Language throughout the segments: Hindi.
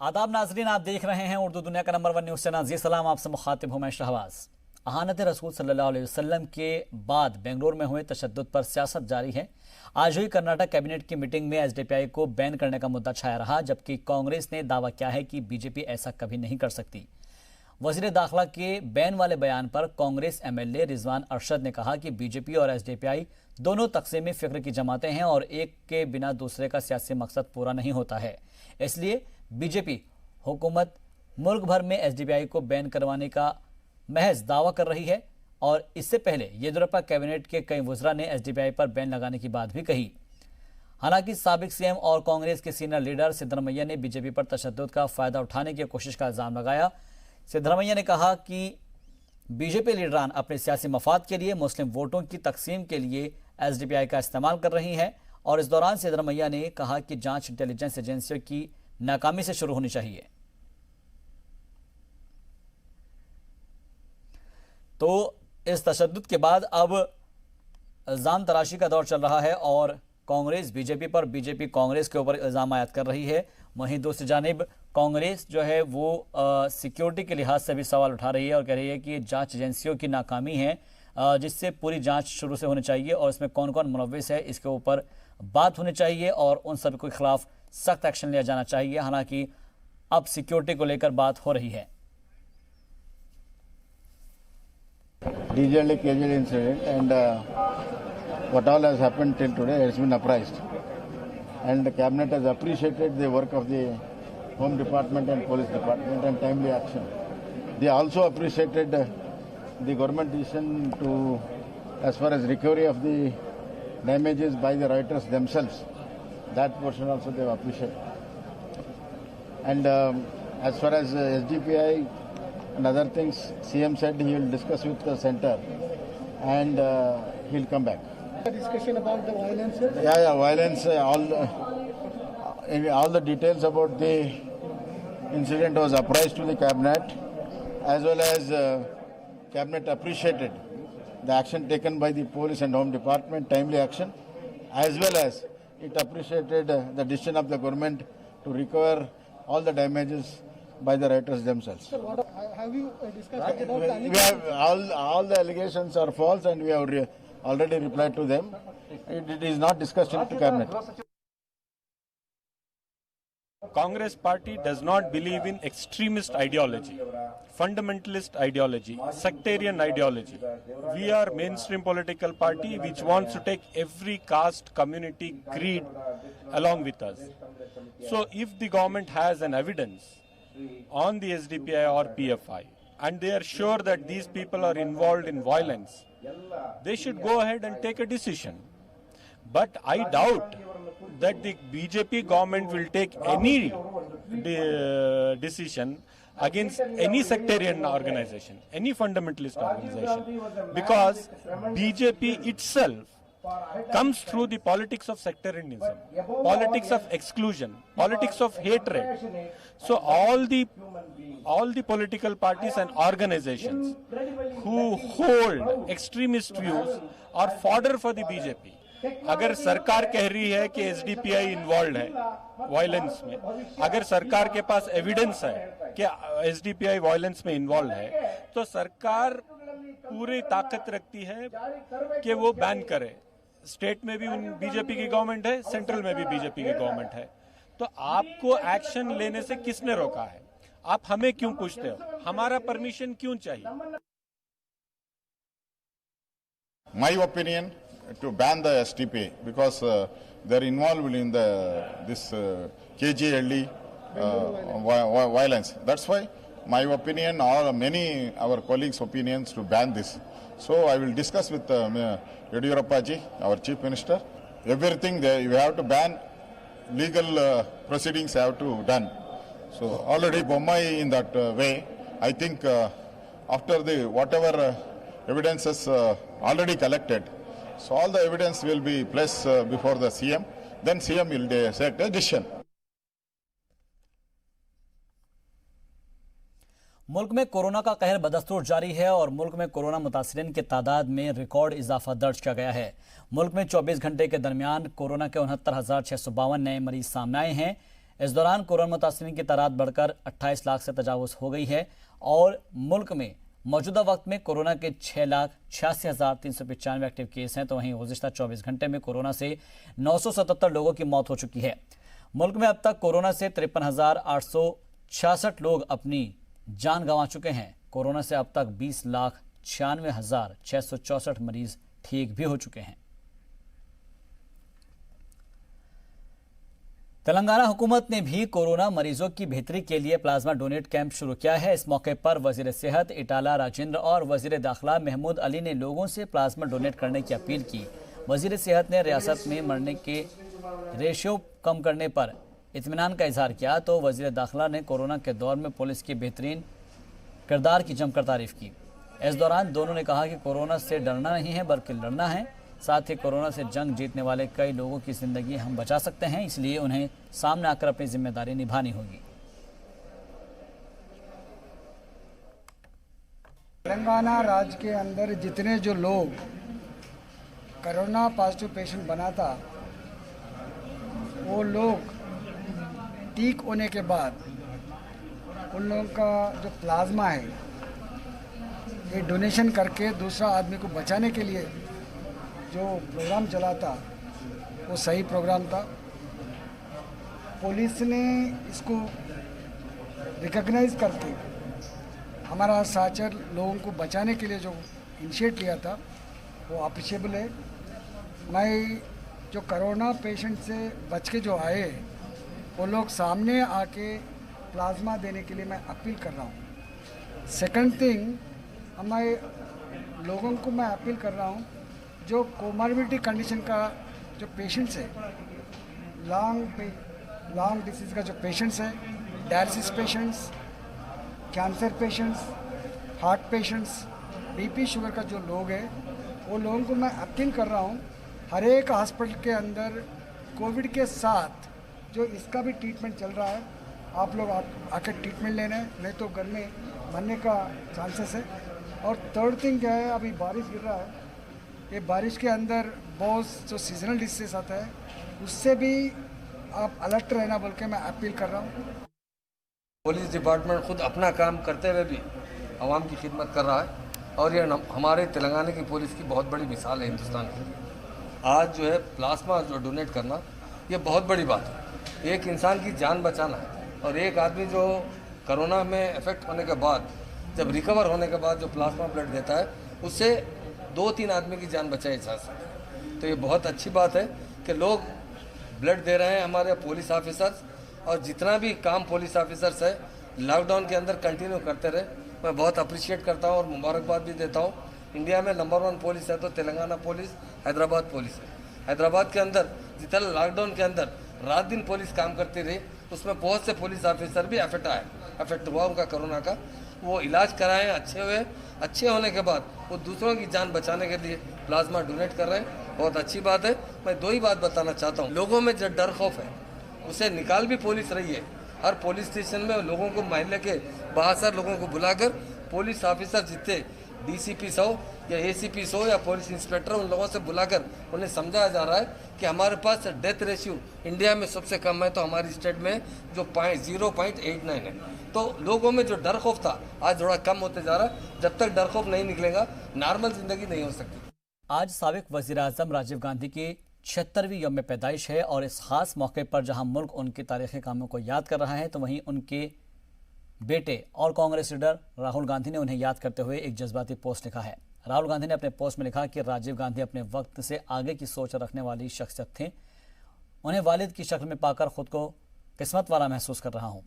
आदाब नाजरीन, आप देख रहे हैं उर्दू दुनिया का नंबर 1 न्यूज़ चैनल। जी सलाम, आपसे मुखातिब हूं मैं शहबाज। अहानत रसूल सल्लल्लाहु अलैहि वसल्लम के बाद बेंगलुरु में हुए तशद्दुद पर सियासत जारी है। आज हुई कर्नाटक कैबिनेट की मीटिंग में एसडीपीआई को बैन करने का मुद्दा छाया रहा, जबकि कांग्रेस ने दावा किया है कि बीजेपी ऐसा कभी नहीं कर सकती। वजीर दाखिला के बैन वाले बयान पर कांग्रेस एमएलए रिजवान अरशद ने कहा कि बीजेपी और एसडीपीआई दोनों तकसीमी फिक्र की जमातें हैं और एक के बिना दूसरे का सियासी मकसद पूरा नहीं होता है। इसलिए बीजेपी हुकूमत मुल्क भर में एसडीपीआई को बैन करवाने का महज दावा कर रही है और इससे पहले येदियुरप्पा कैबिनेट के कई वज़रा ने एसडीपीआई पर बैन लगाने की बात भी कही। हालांकि साबिक सीएम और कांग्रेस के सीनियर लीडर सिद्धरमैया ने बीजेपी पर तशद्दुद का फायदा उठाने की कोशिश का इल्जाम लगाया। सिद्धरमैया ने कहा कि बीजेपी लीडरान अपने सियासी मफाद के लिए मुस्लिम वोटों की तकसीम के लिए एसडीपीआई का इस्तेमाल कर रही है और इस दौरान सिद्धरमैया ने कहा कि जांच इंटेलिजेंस एजेंसियों की नाकामी से शुरू होनी चाहिए। तो इस तशद्दुद के बाद अब इल्जाम तराशी का दौर चल रहा है और कांग्रेस बीजेपी पर, बीजेपी कांग्रेस के ऊपर इल्जाम आयद कर रही है। वहीं दूसरी जानिब कांग्रेस जो है वो सिक्योरिटी के लिहाज से भी सवाल उठा रही है और कह रही है कि जांच एजेंसियों की नाकामी है, जिससे पूरी जांच शुरू से होनी चाहिए और इसमें कौन कौन मुलव्विस है इसके ऊपर बात होनी चाहिए और उन सभी के खिलाफ सख्त एक्शन लिया जाना चाहिए। हालांकि अब सिक्योरिटी को लेकर बात हो रही है। DJL KJL incident and what all has happened till today has been apprised, and the cabinet has appreciated the work of the Home Department and Police Department and timely action. They also appreciated the government decision to, as far as recovery of the damages by the rioters themselves, that portion also they have appreciated. And as far as SDPI and other things, CM said he will discuss with the center and he'll come back. Discussion about the violence? Violence, all the details about the incident was apprised to the cabinet, as well as cabinet appreciated the action taken by the police and home department, timely action, as well as it appreciated the decision of the government to recover all the damages by the rioters themselves. So have you discussed about the We have all the allegations are false and we have already replied to them. It is not discussed in the cabinet. Congress party does not believe in extremist ideology, fundamentalist ideology, sectarian ideology. We are mainstream political party which wants to take every caste, community, creed along with us. So if the government has an evidence on the SDPI or PFI and they are sure that these people are involved in violence, they should go ahead and take a decision. But I doubt that the BJP government will take any decision against any sectarian organization, any fundamentalist organization, because BJP itself comes through the politics of sectarianism, politics of exclusion, politics of hatred. So all the political parties and organizations who hold extremist views are fodder for the BJP. अगर सरकार कह रही है कि एसडीपीआई इन्वॉल्व है वायलेंस में, अगर सरकार के पास एविडेंस है कि एसडीपीआई वायलेंस में इन्वॉल्व है, तो सरकार पूरी ताकत रखती है कि वो बैन करे। स्टेट में भी बीजेपी की गवर्नमेंट है, सेंट्रल में भी बीजेपी की गवर्नमेंट है, तो आपको एक्शन लेने से किसने रोका है? आप हमें क्यों पूछते हो? हमारा परमिशन क्यों चाहिए? My opinion, to ban the STP because they're involved in this KJLE violence. That's why my opinion or many our colleagues' opinions to ban this. So I will discuss with Yediyurappa ji, our Chief Minister. Everything you have to ban, legal proceedings have to done. So already Bommai in that way. I think after the whatever evidences already collected, so all the evidence will be placed before the CM. Then CM will take a decision. मुल्क में कोरोना का कहर बदस्तूर जारी है और मुल्क में कोरोना मुतासरीन की तादाद में रिकॉर्ड इजाफा दर्ज किया गया है। मुल्क में 24 घंटे के दरमियान कोरोना के 69,652 नए मरीज सामने आए हैं। इस दौरान कोरोना मुतासरीन की तादाद बढ़कर 28 लाख से तजावुज हो गई है और मुल्क में मौजूदा वक्त में कोरोना के 6,86,395 एक्टिव केस हैं। तो वहीं गुज़िश्ता 24 घंटे में कोरोना से 977 लोगों की मौत हो चुकी है। मुल्क में अब तक कोरोना से 53,866 लोग अपनी जान गंवा चुके हैं। कोरोना से अब तक 20,96,664 मरीज ठीक भी हो चुके हैं। तेलंगाना हुकूमत ने भी कोरोना मरीजों की बेहतरी के लिए प्लाज्मा डोनेट कैंप शुरू किया है। इस मौके पर वजीर सेहत इटाला राजेंद्र और वजीर दाखिला महमूद अली ने लोगों से प्लाज्मा डोनेट करने की अपील की। वजीर सेहत ने रियासत में मरने के रेशियो कम करने पर इत्मीनान का इजहार किया तो वजीर दाखिला ने कोरोना के दौर में पुलिस की बेहतरीन किरदार की जमकर तारीफ की। इस दौरान दोनों ने कहा कि कोरोना से डरना नहीं है बल्कि लड़ना है। साथ ही कोरोना से जंग जीतने वाले कई लोगों की जिंदगी हम बचा सकते हैं, इसलिए उन्हें सामने आकर अपनी जिम्मेदारी निभानी होगी। तेलंगाना राज्य के अंदर जितने जो लोग कोरोना पॉजिटिव पेशेंट बना था, वो लोग ठीक होने के बाद उन लोगों का जो प्लाज्मा है ये डोनेशन करके दूसरा आदमी को बचाने के लिए जो प्रोग्राम चला था वो सही प्रोग्राम था। पुलिस ने इसको रिकॉग्नाइज करके हमारा साचर लोगों को बचाने के लिए जो इनिशिएट लिया था वो अप्रिशिएबल है। मैं जो कोरोना पेशेंट से बच के जो आए वो लोग सामने आके प्लाज्मा देने के लिए मैं अपील कर रहा हूँ। सेकंड थिंग, हमारे लोगों को मैं अपील कर रहा हूँ जो कोमॉर्बिडिटी कंडीशन का जो पेशेंट्स है, लॉन्ग डिसीज़ का जो पेशेंट्स है, dialysis patients, cancer patients, heart patients, BP sugar का जो लोग हैं वो लोगों को मैं अपील कर रहा हूँ हर एक हॉस्पिटल के अंदर कोविड के साथ जो इसका भी ट्रीटमेंट चल रहा है, आप लोग आकर ट्रीटमेंट लेना है, नहीं तो घर में मरने का चांसेस है। और थर्ड थिंग क्या है, अभी बारिश गिर रहा है, ये बारिश के अंदर बहुत जो सीजनल डिसीज आता है उससे भी आप अलर्ट रहना बोल के मैं अपील कर रहा हूँ। पुलिस डिपार्टमेंट खुद अपना काम करते हुए भी आवाम की खिदमत कर रहा है और ये हमारे तेलंगाना की पुलिस की बहुत बड़ी मिसाल है हिंदुस्तान की। आज जो है प्लाज्मा जो डोनेट करना ये बहुत बड़ी बात है। एक इंसान की जान बचाना है और एक आदमी जो कोरोना में इफेक्ट होने के बाद जब रिकवर होने के बाद जो प्लाज्मा ब्लड देता है उससे 2-3 आदमी की जान बचाई जा सकती है। तो ये बहुत अच्छी बात है कि लोग ब्लड दे रहे हैं। हमारे पुलिस ऑफिसर्स और जितना भी काम पुलिस ऑफिसर्स है लॉकडाउन के अंदर कंटिन्यू करते रहे, मैं बहुत अप्रिशिएट करता हूँ और मुबारकबाद भी देता हूँ। इंडिया में नंबर 1 पुलिस है तो तेलंगाना पुलिस, हैदराबाद पुलिस है। हैदराबाद के अंदर जितना लॉकडाउन के अंदर रात दिन पुलिस काम करती रही उसमें बहुत से पुलिस ऑफिसर भी अफेक्ट हुआ उनका कोरोना का, वो इलाज कराएं, अच्छे हुए, अच्छे होने के बाद वो दूसरों की जान बचाने के लिए प्लाज्मा डोनेट कर रहे हैं, बहुत अच्छी बात है। मैं 2 ही बात बताना चाहता हूँ, लोगों में जो डर खौफ है उसे निकाल भी पुलिस रही है। हर पुलिस स्टेशन में लोगों को महल्ले के बाहर लोगों को बुलाकर पुलिस ऑफिसर जितने DCP हो या ACP हो या पुलिस इंस्पेक्टर उन लोगों से बुलाकर उन्हें समझाया जा रहा है कि हमारे पास डेथ रेशियो इंडिया में सबसे कम है तो हमारी स्टेट में जो 0.89 है। तो लोगों में जो डर खौफ था आज थोड़ा कम होते जा रहा है। जब तक डर खौफ नहीं निकलेगा नॉर्मल जिंदगी नहीं हो सकती। आज साबिक वजीर आजम राजीव गांधी की 76वीं यौम पैदाइश है और इस खास मौके पर जहां मुल्क उनके तारीखी कामों को याद कर रहा है तो वहीं उनके बेटे और कांग्रेस लीडर राहुल गांधी ने उन्हें याद करते हुए एक जज्बाती पोस्ट लिखा है। राहुल गांधी ने अपने पोस्ट में लिखा कि राजीव गांधी अपने वक्त से आगे की सोच रखने वाली शख्सियत थे। उन्हें वालिद की शक्ल में पाकर खुद को किस्मत वाला महसूस कर रहा हूँ।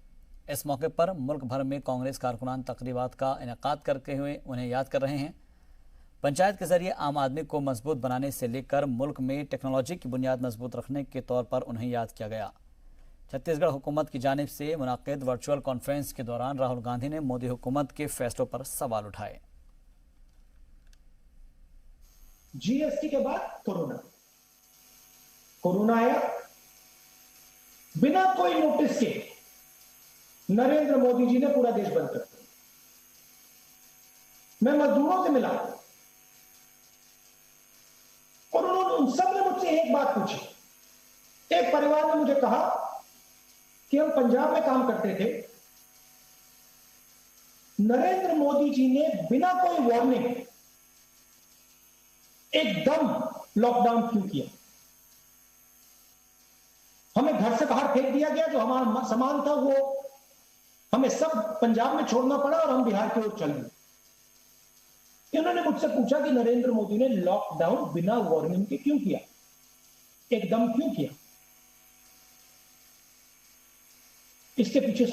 इस मौके पर मुल्क भर में कांग्रेस कारकुनान तकरीबात का इनेकाद करते हुए उन्हें याद कर रहे हैं। पंचायत के जरिए आम आदमी को मजबूत बनाने से लेकर मुल्क में टेक्नोलॉजी की बुनियाद मजबूत रखने के तौर पर उन्हें याद किया गया। छत्तीसगढ़ हुकूमत की जानिब से मुनाकिद वर्चुअल कॉन्फ्रेंस के दौरान राहुल गांधी ने मोदी हुकूमत के फैसलों पर सवाल उठाए। GST के बाद कोरोना आया, बिना कोई नोटिस के नरेंद्र मोदी जी ने पूरा देश बंद कर दिया। मैं मजदूरों से मिला और उन्होंने उन सब ने मुझसे एक बात पूछी। एक परिवार ने मुझे कहा कि हम पंजाब में काम करते थे, नरेंद्र मोदी जी ने बिना कोई वार्निंग एकदम लॉकडाउन क्यों किया? हमें घर से बाहर फेंक दिया गया, जो हमारा सामान था वो हमें सब पंजाब में छोड़ना पड़ा और हम बिहार की ओर चल गए। इन्होंने मुझसे पूछा कि नरेंद्र मोदी ने लॉकडाउन बिना वार्निंग के क्यों किया, एकदम क्यों किया? इसके पीछे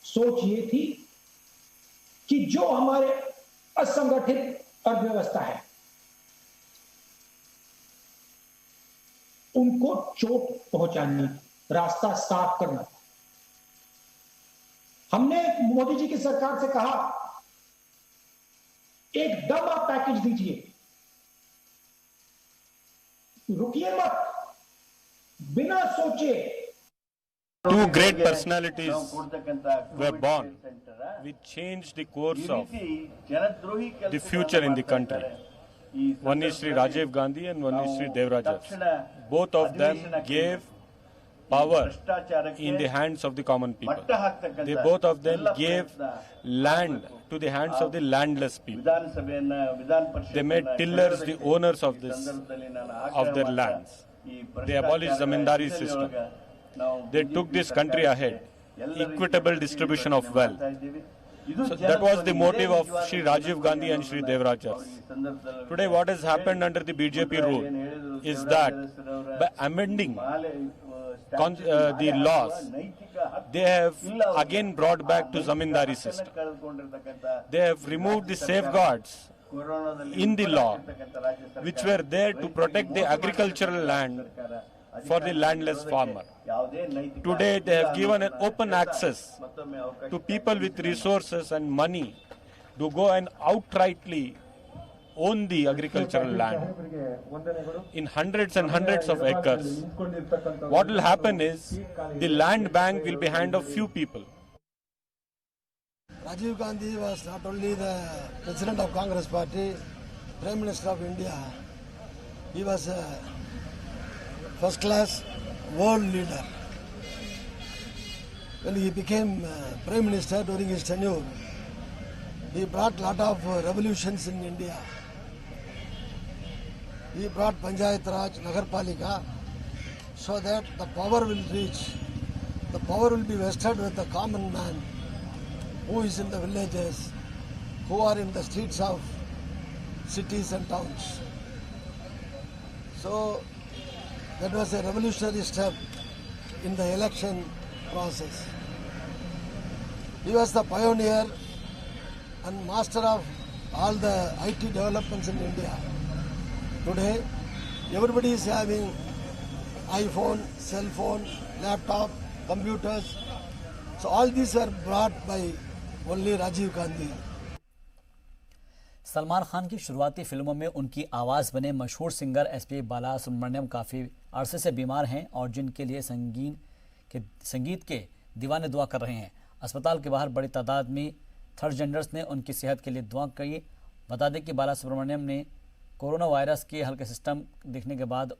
सोच ये थी कि जो हमारे असंगठित अर्थव्यवस्था है उनको चोट पहुंचानी, रास्ता साफ करना। हमने मोदी जी की सरकार से कहा एकदम आप पैकेज दीजिए, रुकिए मत, बिना सोचे। Two great personalities were born which changed the course of the future in the country. One is Sri Rajiv Gandhi and one is Sri Devraj. Both of them gave power in the hands of the common people. They both of them gave land to the hands of the landless people. They made tillers the owners of their lands. They abolished zamindari system. They took this country ahead. Equitable distribution of wealth. So that was the motive of Sri Rajiv Gandhi and Sri Devraj. Today what has happened under the BJP rule is that by amending the laws, they have again brought back to zamindari system. They have removed the safeguards in the law which were there to protect the agricultural land for the landless farmer. Today they have given an open access to people with resources and money to go and outrightly own the agricultural land in hundreds and hundreds of acres. What will happen is the land bank will be hand of few people. Rajiv Gandhi was not only the President of Congress Party, Prime Minister of India, he was a first-class world leader. When he became Prime Minister during his tenure, he brought a lot of revolutions in India. He brought Panchayat Raj, Nagarpalika, so that the power will reach, the power will be vested with the common man who is in the villages, who are in the streets of cities and towns. So that was a revolutionary step in the election process. He was the pioneer and master of all the IT developments in India. Today, everybody is having iPhone, cell phone, laptop, computers. So all these are brought by only Rajiv Gandhi. Salman Khan की शुरुआती फिल्मों में उनकी आवाज़ बने मशहूर सिंगर एसपी बालासुब्रमण्यम काफ़ी अरसे से बीमार हैं और जिनके लिए संगीत के दीवाने दुआ कर रहे हैं। अस्पताल के बाहर बड़ी तादाद में थर्ड जेंडर्स ने उनकी सेहत के लिए दुआ की। बता दें कि बालासुब्रमण्यम ने कोरोना वायरस के हल्के सिस्टम दिखने के बाद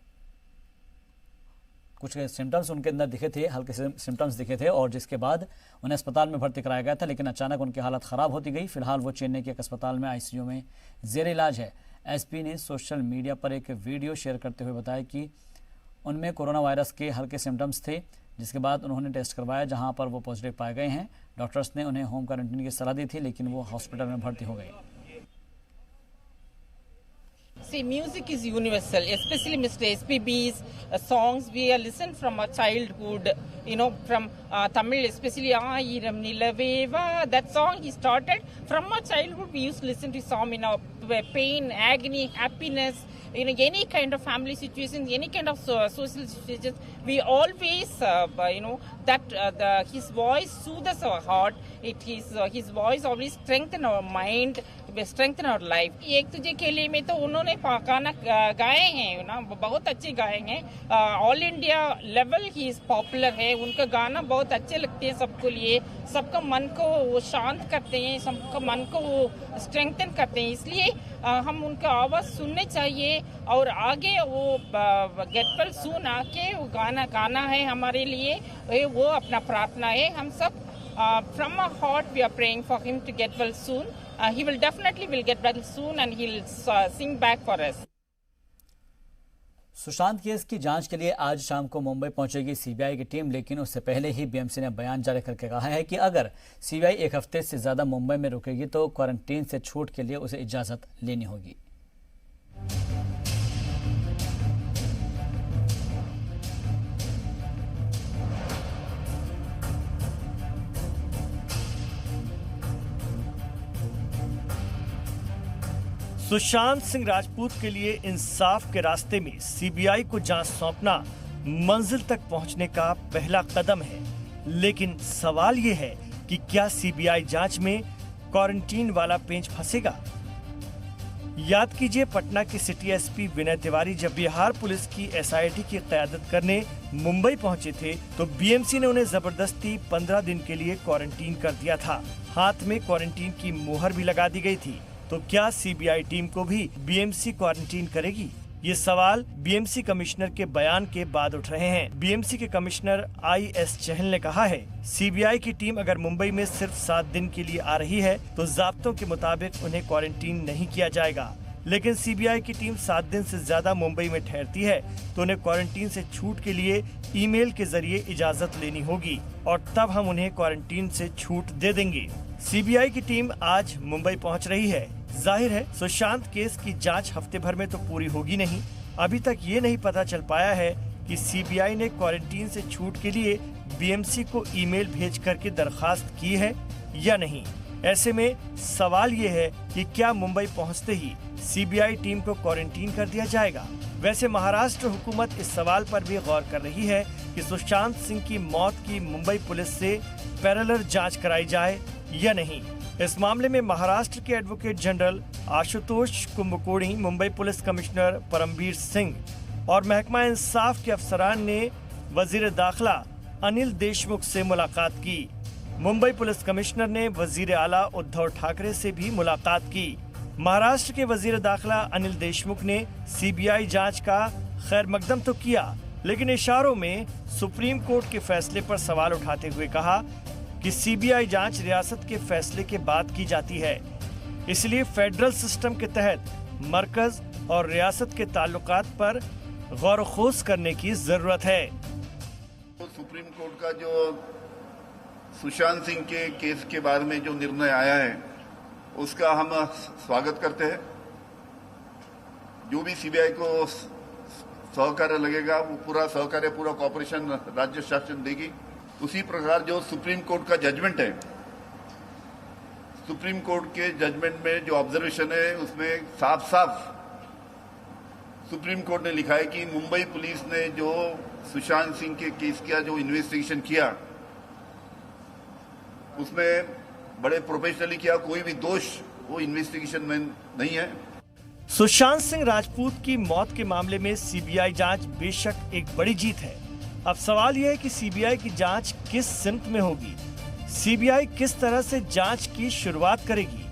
कुछ सिम्टम्स उनके अंदर दिखे थे, हल्के सिम्टम्स दिखे थे और जिसके बाद उन्हें अस्पताल में भर्ती कराया गया था, लेकिन अचानक उनकी हालत ख़राब होती गई। फिलहाल वो चेन्नई के एक अस्पताल में आईसीयू में ज़ेर इलाज है। एसपी ने सोशल मीडिया पर एक वीडियो शेयर करते हुए बताया कि उनमें कोरोना वायरस के हल्के सिम्टम्स थे, जिसके बाद उन्होंने टेस्ट करवाया जहाँ पर वो पॉजिटिव पाए गए हैं। डॉक्टर्स ने उन्हें होम क्वारंटीन की सलाह दी थी, लेकिन वो हॉस्पिटल में भर्ती हो गई। See, music is universal, especially Mr. SPB's songs we listen from our childhood, from Tamil, especially Aayiram Nilaveva. That song he started from our childhood. We used to listen to song in our pain, agony, happiness, any kind of family situations, any kind of social situations. We always, his voice soothes our heart. His voice always strengthens our mind. strengthen our life. एक तुझे के लिए में तो उन्होंने गाना गाए हैं ना, बहुत अच्छे गाए हैं. ऑल इंडिया लेवल ही पॉपुलर है. उनका गाना बहुत अच्छे लगते हैं सबको लिए. सबका मन को वो शांत करते हैं, सबका मन को वो स्ट्रेंथन करते हैं. इसलिए हम उनका आवाज़ सुनने चाहिए और आगे वो गेट वेल सून आके वो गाना गाना है हमारे लिए. वो अपना प्रार्थना है. हम सब from our heart we are praying for him to get well soon. He will definitely get well soon and he'll sing back for us. Sushant case की जांच के लिए आज शाम को मुंबई पहुंचेगी सीबीआई की टीम, लेकिन उससे पहले ही बीएमसी ने बयान जारी करके कहा है कि अगर सीबीआई एक हफ्ते से ज्यादा मुंबई में रुकेगी तो क्वारंटीन से छूट के लिए उसे इजाजत लेनी होगी. सुशांत सिंह राजपूत के लिए इंसाफ के रास्ते में सीबीआई को जांच सौंपना मंजिल तक पहुंचने का पहला कदम है, लेकिन सवाल ये है कि क्या सीबीआई जांच में क्वारंटीन वाला पेंच फंसेगा? याद कीजिए, पटना के सिटी एसपी विनय तिवारी जब बिहार पुलिस की एसआईटी की क़यादत करने मुंबई पहुंचे थे तो बीएमसी ने उन्हें जबरदस्ती 15 दिन के लिए क्वारंटीन कर दिया था. हाथ में क्वारंटीन की मुहर भी लगा दी गई थी. तो क्या सीबीआई टीम को भी बीएमसी क्वारंटीन करेगी? ये सवाल बीएमसी कमिश्नर के बयान के बाद उठ रहे हैं. बीएमसी के कमिश्नर आई.एस. चहल ने कहा है, सीबीआई की टीम अगर मुंबई में सिर्फ 7 दिन के लिए आ रही है तो ज़ाब्तों के मुताबिक उन्हें क्वारंटीन नहीं किया जाएगा. लेकिन सीबीआई की टीम 7 दिन से ज्यादा मुंबई में ठहरती है तो उन्हें क्वारंटीन से छूट के लिए ईमेल के जरिए इजाजत लेनी होगी और तब हम उन्हें क्वारंटीन से छूट दे देंगे. सीबीआई की टीम आज मुंबई पहुंच रही है. जाहिर है सुशांत केस की जांच हफ्ते भर में तो पूरी होगी नहीं. अभी तक ये नहीं पता चल पाया है कि सीबीआई ने क्वारंटीन से छूट के लिए बीएमसी को ईमेल भेज करके दरखास्त की है या नहीं. ऐसे में सवाल ये है कि क्या मुंबई पहुंचते ही सीबीआई टीम को क्वारंटीन कर दिया जाएगा? वैसे महाराष्ट्र हुकूमत इस सवाल पर भी गौर कर रही है कि सुशांत सिंह की मौत की मुंबई पुलिस से पैरेलल जांच कराई जाए या नहीं. इस मामले में महाराष्ट्र के advocate general Ashutosh Kumbhakoni, Mumbai police commissioner Parambir Singh और महकमा इंसाफ के अफसरान ने वजीर दाखिला अनिल देशमुख से मुलाकात की. मुंबई पुलिस कमिश्नर ने वजीर आला उद्धव ठाकरे से भी मुलाकात की. महाराष्ट्र के वजीर दाखिला अनिल देशमुख ने सीबीआई जांच का खैर मकदम तो किया, लेकिन इशारों में सुप्रीम कोर्ट के फैसले पर सवाल उठाते हुए कहा कि सीबीआई जांच रियासत के फैसले के बाद की जाती है, इसलिए फेडरल सिस्टम के तहत मरकज और रियासत के ताल्लुकात पर गौर खोज करने की जरूरत है. सुप्रीम कोर्ट का जो सुशांत सिंह के केस के बारे में जो निर्णय आया है उसका हम स्वागत करते हैं. जो भी सीबीआई को सहकार्य लगेगा वो पूरा सहकार्य, पूरा कॉपरेशन राज्य शासन देगी. उसी प्रकार जो सुप्रीम कोर्ट का जजमेंट है, सुप्रीम कोर्ट के जजमेंट में जो ऑब्जर्वेशन है उसमें साफ साफ सुप्रीम कोर्ट ने लिखा है कि मुंबई पुलिस ने जो सुशांत सिंह के केस का जो इन्वेस्टिगेशन किया उसमें बड़े प्रोफेशनली किया. कोई भी दोष वो इन्वेस्टिगेशन में नहीं है. सुशांत सिंह राजपूत की मौत के मामले में सीबीआई जांच बेशक एक बड़ी जीत है. अब सवाल यह है कि सीबीआई की जांच किस सिमत में होगी, सीबीआई किस तरह से जांच की शुरुआत करेगी.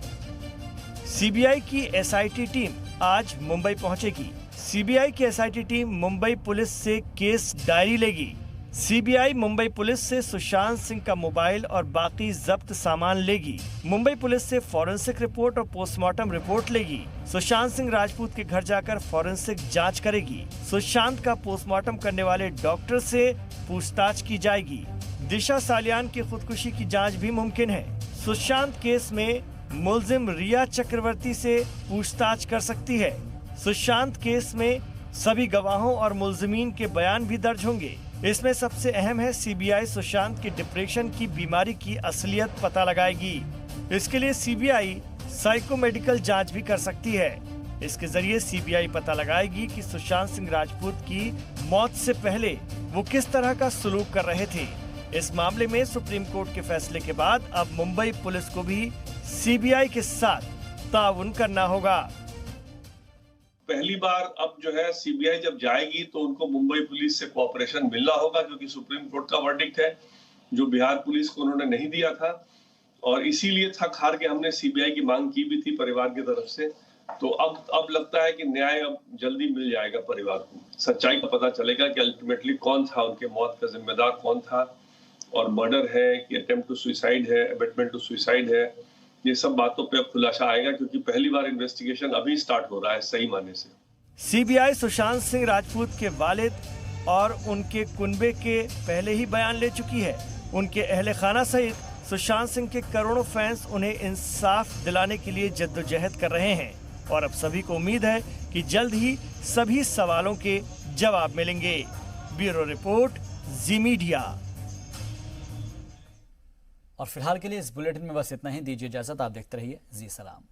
सीबीआई की एसआईटी टीम आज मुंबई पहुंचेगी. सीबीआई की एसआईटी टीम मुंबई पुलिस से केस डायरी लेगी. सीबीआई मुंबई पुलिस से सुशांत सिंह का मोबाइल और बाकी जब्त सामान लेगी. मुंबई पुलिस से फॉरेंसिक रिपोर्ट और पोस्टमार्टम रिपोर्ट लेगी. सुशांत सिंह राजपूत के घर जाकर फॉरेंसिक जांच करेगी. सुशांत का पोस्टमार्टम करने वाले डॉक्टर से पूछताछ की जाएगी. दिशा सालियान की खुदकुशी की जांच भी मुमकिन है. सुशांत केस में मुलजिम रिया चक्रवर्ती से पूछताछ कर सकती है. सुशांत केस में सभी गवाहों और मुलजिमीन के बयान भी दर्ज होंगे. इसमें सबसे अहम है सीबीआई सुशांत की डिप्रेशन की बीमारी की असलियत पता लगाएगी. इसके लिए सीबीआई साइकोमेडिकल जांच भी कर सकती है. इसके जरिए सीबीआई पता लगाएगी कि सुशांत सिंह राजपूत की मौत से पहले वो किस तरह का सलूक कर रहे थे. इस मामले में सुप्रीम कोर्ट के फैसले के बाद अब मुंबई पुलिस को भी सीबीआई के साथ ताउन करना होगा। पहली बार अब जो है सीबीआई जब जाएगी तो उनको मुंबई पुलिस से कोऑपरेशन मिलना होगा, क्योंकि सुप्रीम कोर्ट का वर्डिक्ट है जो बिहार पुलिस को उन्होंने नहीं दिया था, और इसीलिए थक हार के हमने सीबीआई की मांग की भी थी परिवार की तरफ से। तो अब लगता है कि न्याय अब जल्दी मिल जाएगा परिवार को, सच्चाई का पता चलेगा कि अल्टीमेटली कौन था, उनके मौत का जिम्मेदार कौन था, और मर्डर है कि अटेम्प्ट टू सुसाइड है, अबेटमेंट टू सुसाइड है। ये सब बातों पे अब खुलासा आएगा, क्योंकि पहली बार इन्वेस्टिगेशन अभी स्टार्ट हो रहा है सही माने से। सीबीआई सुशांत सिंह राजपूत के वालिद और उनके कुनबे के पहले ही बयान ले चुकी है। उनके अहले खाना सहित सुशांत सिंह के करोड़ों फैंस उन्हें इंसाफ दिलाने के लिए जद्दोजहद कर रहे हैं, और अब सभी को उम्मीद है कि जल्द ही सभी सवालों के जवाब मिलेंगे। ब्यूरो रिपोर्ट, जी मीडिया। और फिलहाल के लिए इस बुलेटिन में बस इतना ही। दीजिए इजाजत। आप देखते रहिए जी सलाम।